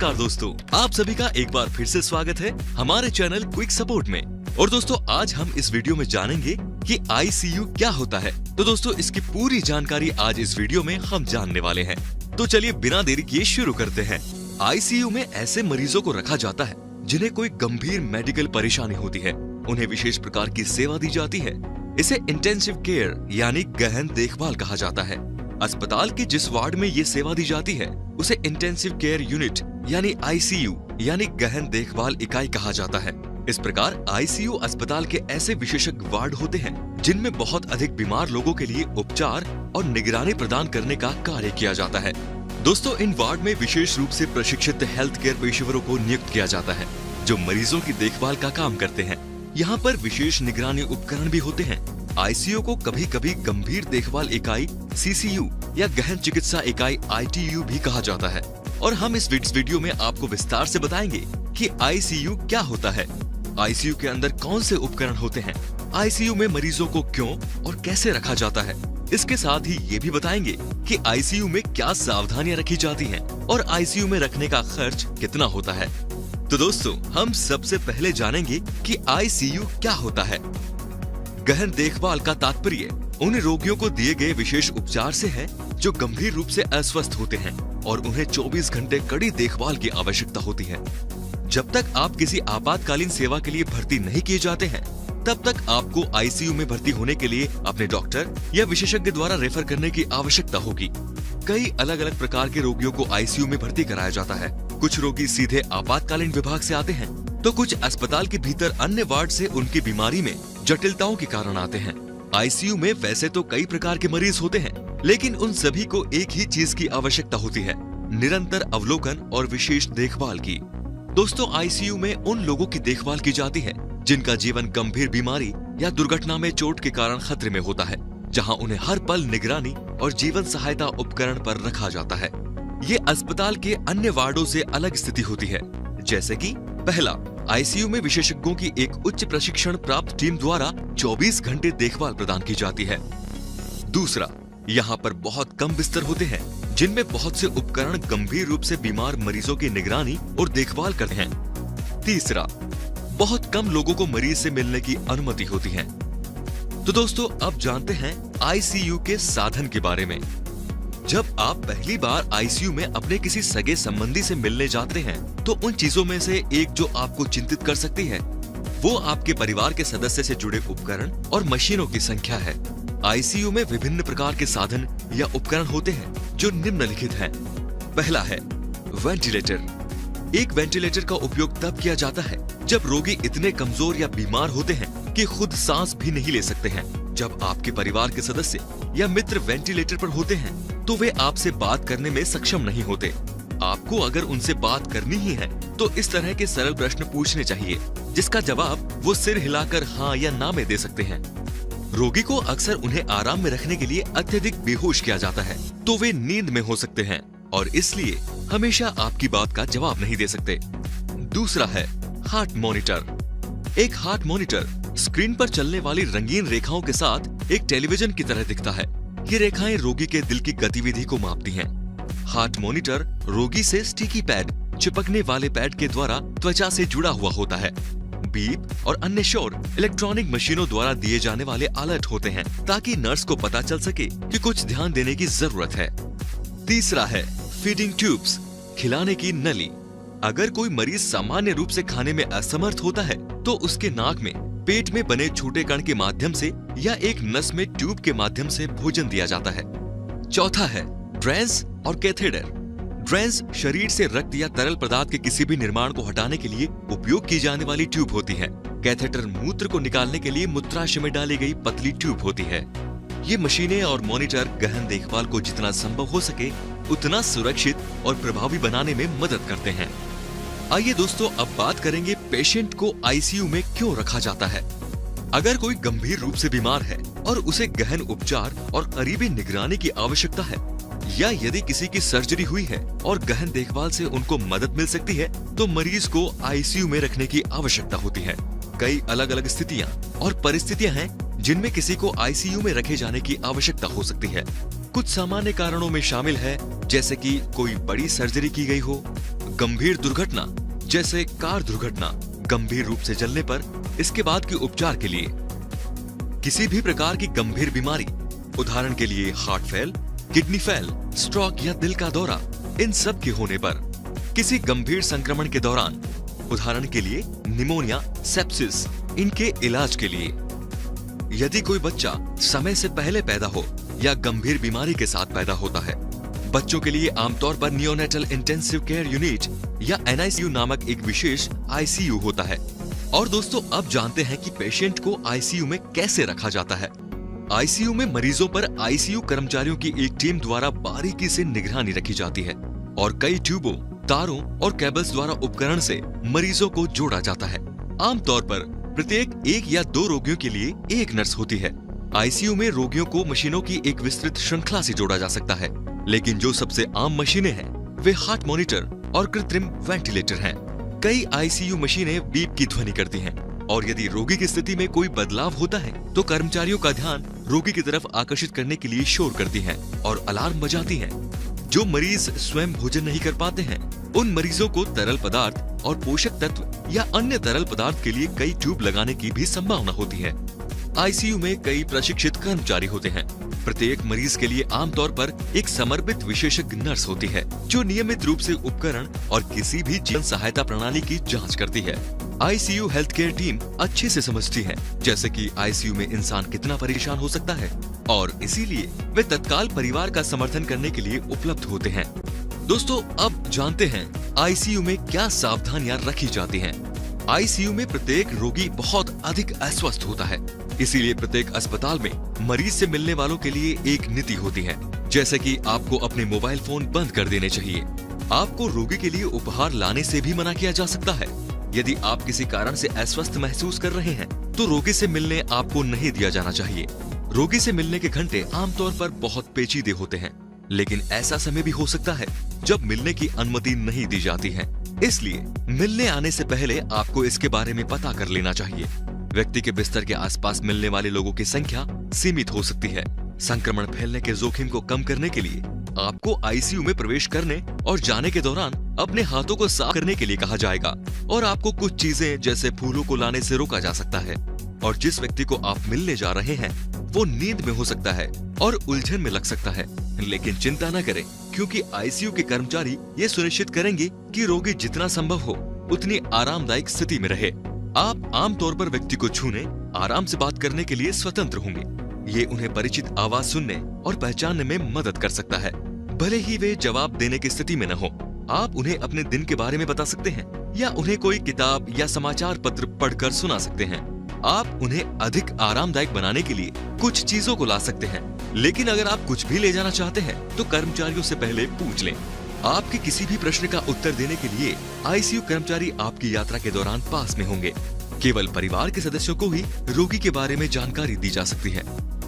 नमस्कार दोस्तों, आप सभी का एक बार फिर से स्वागत है हमारे चैनल क्विक सपोर्ट में। और दोस्तों आज हम इस वीडियो में जानेंगे कि आईसीयू क्या होता है। तो दोस्तों इसकी पूरी जानकारी आज इस वीडियो में हम जानने वाले हैं। तो चलिए बिना देरी किए शुरू करते हैं। आईसीयू में ऐसे मरीजों को रखा जाता है जिन्हें कोई गंभीर मेडिकल परेशानी होती है। उन्हें विशेष प्रकार की सेवा दी जाती है। इसे इंटेंसिव केयर यानी गहन देखभाल कहा जाता है। अस्पताल के जिस वार्ड में ये सेवा दी जाती है उसे इंटेंसिव केयर यूनिट यानी आईसीयू यानी गहन देखभाल इकाई कहा जाता है। इस प्रकार आईसीयू अस्पताल के ऐसे विशेषज्ञ वार्ड होते हैं जिनमें बहुत अधिक बीमार लोगों के लिए उपचार और निगरानी प्रदान करने का कार्य किया जाता है। दोस्तों इन वार्ड में विशेष रूप से प्रशिक्षित हेल्थ केयर पेशेवरों को नियुक्त किया जाता है जो मरीजों की देखभाल का काम करते हैं। यहाँ पर विशेष निगरानी उपकरण भी होते हैं। आईसीयू को कभी कभी गंभीर देखभाल इकाई सीसीयू या गहन चिकित्सा इकाई आईटीयू भी कहा जाता है। और हम इस वीडियो में आपको विस्तार से बताएंगे कि आईसीयू क्या होता है, आईसीयू के अंदर कौन से उपकरण होते हैं, आईसीयू में मरीजों को क्यों और कैसे रखा जाता है। इसके साथ ही ये भी बताएंगे कि आईसीयू में क्या सावधानियां रखी जाती हैं और आईसीयू में रखने का खर्च कितना होता है। तो दोस्तों हम सबसे पहले जानेंगे कि आईसीयू क्या होता है। गहन देखभाल का तात्पर्य उन रोगियों को दिए गए विशेष उपचार से है जो गंभीर रूप से अस्वस्थ होते हैं और उन्हें 24 घंटे कड़ी देखभाल की आवश्यकता होती है। जब तक आप किसी आपातकालीन सेवा के लिए भर्ती नहीं किए जाते हैं तब तक आपको आईसीयू में भर्ती होने के लिए अपने डॉक्टर या विशेषज्ञ द्वारा रेफर करने की आवश्यकता होगी। कई अलग अलग प्रकार के रोगियों को आईसीयू में भर्ती कराया जाता है। कुछ रोगी सीधे आपातकालीन विभाग से आते हैं तो कुछ अस्पताल के भीतर अन्य वार्ड से उनकी बीमारी में जटिलताओं के कारण आते हैं। आईसीयू में वैसे तो कई प्रकार के मरीज होते हैं लेकिन उन सभी को एक ही चीज की आवश्यकता होती है, निरंतर अवलोकन और विशेष देखभाल की। दोस्तों आईसीयू में उन लोगों की देखभाल की जाती है जिनका जीवन गंभीर बीमारी या दुर्घटना में चोट के कारण खतरे में होता है, जहां उन्हें हर पल निगरानी और जीवन सहायता उपकरण पर रखा जाता है। ये अस्पताल के अन्य वार्डों से अलग स्थिति होती है। जैसे कि पहला, आईसीयू में विशेषज्ञों की एक उच्च प्रशिक्षण प्राप्त टीम द्वारा 24 घंटे देखभाल प्रदान की जाती है। दूसरा, यहाँ पर बहुत कम बिस्तर होते हैं जिनमें बहुत से उपकरण गंभीर रूप से बीमार मरीजों की निगरानी और देखभाल करते हैं। तीसरा, बहुत कम लोगों को मरीज से मिलने की अनुमति होती है। तो दोस्तों अब जानते हैं आईसीयू के साधन के बारे में। जब आप पहली बार आईसीयू में अपने किसी सगे संबंधी से मिलने जाते हैं तो उन चीजों में से एक जो आपको चिंतित कर सकती है वो आपके परिवार के सदस्य से जुड़े उपकरण और मशीनों की संख्या है। आईसीयू में विभिन्न प्रकार के साधन या उपकरण होते हैं जो निम्नलिखित हैं। पहला है वेंटिलेटर। एक वेंटिलेटर का उपयोग तब किया जाता है जब रोगी इतने कमजोर या बीमार होते हैं कि खुद सांस भी नहीं ले सकते हैं। जब आपके परिवार के सदस्य या मित्र वेंटिलेटर पर होते हैं तो वे आपसे बात करने में सक्षम नहीं होते। आपको अगर उनसे बात करनी ही है तो इस तरह के सरल प्रश्न पूछने चाहिए जिसका जवाब वो सिर हिलाकर हाँ या ना में दे सकते हैं। रोगी को अक्सर उन्हें आराम में रखने के लिए अत्यधिक बेहोश किया जाता है तो वे नींद में हो सकते हैं और इसलिए हमेशा आपकी बात का जवाब नहीं दे सकते। दूसरा है हार्ट मॉनिटर। एक हार्ट मॉनिटर स्क्रीन पर चलने वाली रंगीन रेखाओं के साथ एक टेलीविजन की तरह दिखता है। ये रेखाएं रोगी के दिल की गतिविधि को मापती हैं। हार्ट मॉनिटर रोगी से स्टिकी पैड चिपकने वाले पैड के द्वारा त्वचा से जुड़ा हुआ होता है। बीप और अन्य शोर इलेक्ट्रॉनिक मशीनों द्वारा दिए जाने वाले अलर्ट होते हैं ताकि नर्स को पता चल सके कि कुछ ध्यान देने की जरूरत है। तीसरा है फीडिंग ट्यूब्स, खिलाने की नली। अगर कोई मरीज सामान्य रूप से खाने में असमर्थ होता है तो उसके नाक में पेट में बने छोटे कण के माध्यम से या एक नस में ट्यूब के माध्यम से भोजन दिया जाता है। चौथा है ड्रेंस और कैथेटर। ड्रेंस शरीर से रक्त या तरल पदार्थ के किसी भी निर्माण को हटाने के लिए उपयोग की जाने वाली ट्यूब होती है। कैथेटर मूत्र को निकालने के लिए मूत्राशय में डाली गई पतली ट्यूब होती है। ये मशीनें और मॉनिटर गहन देखभाल को जितना संभव हो सके उतना सुरक्षित और प्रभावी बनाने में मदद करते हैं। आइए दोस्तों अब बात करेंगे पेशेंट को आईसीयू में क्यों रखा जाता है। अगर कोई गंभीर रूप से बीमार है और उसे गहन उपचार और करीबी निगरानी की आवश्यकता है या यदि किसी की सर्जरी हुई है और गहन देखभाल से उनको मदद मिल सकती है तो मरीज को आईसीयू में रखने की आवश्यकता होती है। कई अलग अलग स्थितियां और परिस्थितियां हैं जिनमें किसी को आईसीयू में रखे जाने की आवश्यकता हो सकती है। कुछ सामान्य कारणों में शामिल है जैसे कि कोई बड़ी सर्जरी की गई हो, गंभीर दुर्घटना जैसे कार दुर्घटना गंभीर रूप से जलने पर इसके बाद के उपचार के लिए, किसी भी प्रकार की गंभीर बीमारी उदाहरण के लिए heart fail, kidney fail, stroke या दिल का दौरा, इन सब के होने पर, किसी गंभीर संक्रमण के दौरान उदाहरण के लिए निमोनिया, सेप्सिस, इनके इलाज के लिए, यदि कोई बच्चा समय से पहले पैदा हो या गंभीर बीमारी के साथ पैदा होता है, बच्चों के लिए आमतौर पर नियोनेटल इंटेंसिव केयर यूनिट या NICU नामक एक विशेष ICU होता है। और दोस्तों अब जानते हैं कि पेशेंट को ICU में कैसे रखा जाता है। ICU में मरीजों पर ICU कर्मचारियों की एक टीम द्वारा बारीकी से निगरानी रखी जाती है और कई ट्यूबों, तारों और केबल्स द्वारा उपकरण से मरीजों को जोड़ा जाता है। आमतौर पर प्रत्येक 1 या 2 रोगियों के लिए एक नर्स होती है। ICU में रोगियों को मशीनों की एक विस्तृत श्रृंखला से जोड़ा जा सकता है, लेकिन जो सबसे आम मशीनें हैं वे हार्ट मॉनिटर और कृत्रिम वेंटिलेटर हैं। कई ICU मशीनें बीप की ध्वनि करती हैं और यदि रोगी की स्थिति में कोई बदलाव होता है तो कर्मचारियों का ध्यान रोगी की तरफ आकर्षित करने के लिए शोर करती हैं और अलार्म बजाती हैं। जो मरीज स्वयं भोजन नहीं कर पाते हैं उन मरीजों को तरल पदार्थ और पोषक तत्व या अन्य तरल पदार्थ के लिए कई ट्यूब लगाने की भी संभावना होती है। ICU में कई प्रशिक्षित कर्मचारी होते हैं। प्रत्येक मरीज के लिए आमतौर पर एक समर्पित विशेषज्ञ नर्स होती है जो नियमित रूप से उपकरण और किसी भी जीवन सहायता प्रणाली की जांच करती है। ICU हेल्थ केयर टीम अच्छे से समझती है जैसे कि ICU में इंसान कितना परेशान हो सकता है और इसीलिए वे तत्काल परिवार का समर्थन करने के लिए उपलब्ध होते हैं। दोस्तों अब जानते हैं ICU में क्या सावधानियां रखी जाती हैं। ICU में प्रत्येक रोगी बहुत अधिक अस्वस्थ होता है, इसीलिए प्रत्येक अस्पताल में मरीज से मिलने वालों के लिए एक नीति होती है, जैसे कि आपको अपने मोबाइल फोन बंद कर देने चाहिए। आपको रोगी के लिए उपहार लाने से भी मना किया जा सकता है। यदि आप किसी कारण से अस्वस्थ महसूस कर रहे हैं तो रोगी से मिलने आपको नहीं दिया जाना चाहिए। रोगी से मिलने के घंटे आमतौर पर बहुत पेचीदे होते हैं, लेकिन ऐसा समय भी हो सकता है जब मिलने की अनुमति नहीं दी जाती है। इसलिए मिलने आने से पहले आपको इसके बारे में पता कर लेना चाहिए। व्यक्ति के बिस्तर के आसपास मिलने वाले लोगों की संख्या सीमित हो सकती है। संक्रमण फैलने के जोखिम को कम करने के लिए आपको ICU में प्रवेश करने और जाने के दौरान अपने हाथों को साफ करने के लिए कहा जाएगा और आपको कुछ चीजें जैसे फूलों को लाने से रोका जा सकता है। और जिस व्यक्ति को आप मिलने जा रहे हैं वो नींद में हो सकता है और उलझन में लग सकता है, लेकिन चिंता न करें क्योंकि ICU के कर्मचारी ये सुनिश्चित करेंगे कि रोगी जितना संभव हो उतनी आरामदायक स्थिति में रहे। आप आमतौर पर व्यक्ति को छूने, आराम से बात करने के लिए स्वतंत्र होंगे। ये उन्हें परिचित आवाज सुनने और पहचानने में मदद कर सकता है, भले ही वे जवाब देने की स्थिति में न हो। आप उन्हें अपने दिन के बारे में बता सकते हैं या उन्हें कोई किताब या समाचार पत्र पढ़कर सुना सकते हैं। आप उन्हें अधिक आरामदायक बनाने के लिए कुछ चीजों को ला सकते हैं, लेकिन अगर आप कुछ भी ले जाना चाहते हैं तो कर्मचारियों से पहले पूछ लें। आपके किसी भी प्रश्न का उत्तर देने के लिए ICU कर्मचारी आपकी यात्रा के दौरान पास में होंगे। केवल परिवार के सदस्यों को ही रोगी के बारे में जानकारी दी जा सकती है।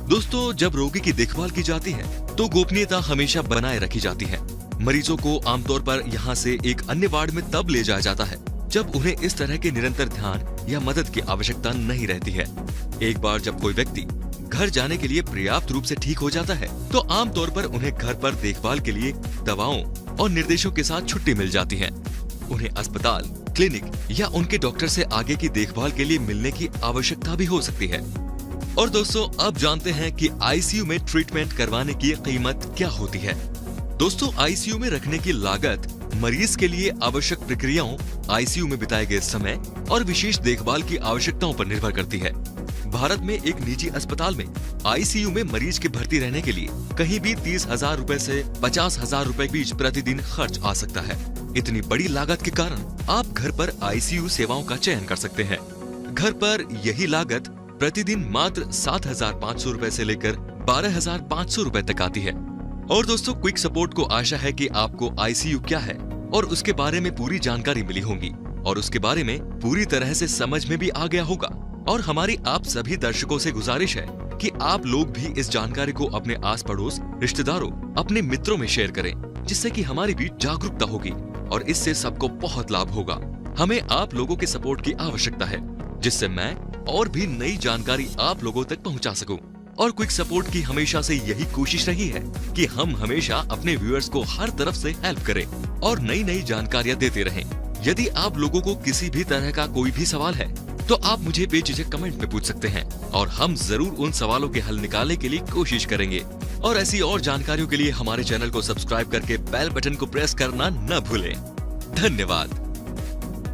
दोस्तों जब रोगी की देखभाल की जाती है तो गोपनीयता हमेशा बनाए रखी जाती है। मरीजों को आमतौर पर यहाँ से एक अन्य वार्ड में तब ले जाया जाता है जब उन्हें इस तरह के निरंतर ध्यान या मदद की आवश्यकता नहीं रहती है। एक बार जब कोई व्यक्ति घर जाने के लिए पर्याप्त रूप से ठीक हो जाता है तो आमतौर पर उन्हें घर पर देखभाल के लिए दवाओं और निर्देशों के साथ छुट्टी मिल जाती है। उन्हें अस्पताल, क्लिनिक या उनके डॉक्टर से आगे की देखभाल के लिए मिलने की आवश्यकता भी हो सकती है। और दोस्तों अब जानते हैं कि ICU में ट्रीटमेंट करवाने की कीमत क्या होती है। दोस्तों ICU में रखने की लागत मरीज के लिए आवश्यक प्रक्रियाओं, ICU में बिताए गए समय और विशेष देखभाल की आवश्यकताओं पर निर्भर करती है। भारत में एक निजी अस्पताल में ICU में मरीज के भर्ती रहने के लिए कहीं भी 30,000 रुपए से 50,000 रुपए बीच प्रतिदिन खर्च आ सकता है। इतनी बड़ी लागत के कारण आप घर पर ICU सेवाओं का चयन कर सकते हैं। घर पर यही लागत प्रतिदिन मात्र 7,500 रुपए से लेकर 12,500 रुपए तक आती है। और दोस्तों क्विक सपोर्ट को आशा है कि आपको ICU क्या है और उसके बारे में पूरी जानकारी मिली होगी और उसके बारे में पूरी तरह से समझ में भी आ गया होगा। और हमारी आप सभी दर्शकों से गुजारिश है कि आप लोग भी इस जानकारी को अपने आस पड़ोस, रिश्तेदारों, अपने मित्रों में शेयर करें, जिससे कि हमारी भी जागरूकता होगी और इससे सबको बहुत लाभ होगा। हमें आप लोगों के सपोर्ट की आवश्यकता है जिससे मैं और भी नई जानकारी आप लोगों तक पहुंचा सकूं। और क्विक सपोर्ट की हमेशा से यही कोशिश रही है कि हम हमेशा अपने व्यूअर्स को हर तरफ से हेल्प करें और नई नई जानकारियां देते रहें। यदि आप लोगों को किसी भी तरह का कोई भी सवाल है तो आप मुझे बेझिझक कमेंट में पूछ सकते हैं और हम जरूर उन सवालों के हल निकालने के लिए कोशिश करेंगे। और ऐसी और जानकारियों के लिए हमारे चैनल को सब्सक्राइब करके बेल बटन को प्रेस करना न भूलें। धन्यवाद।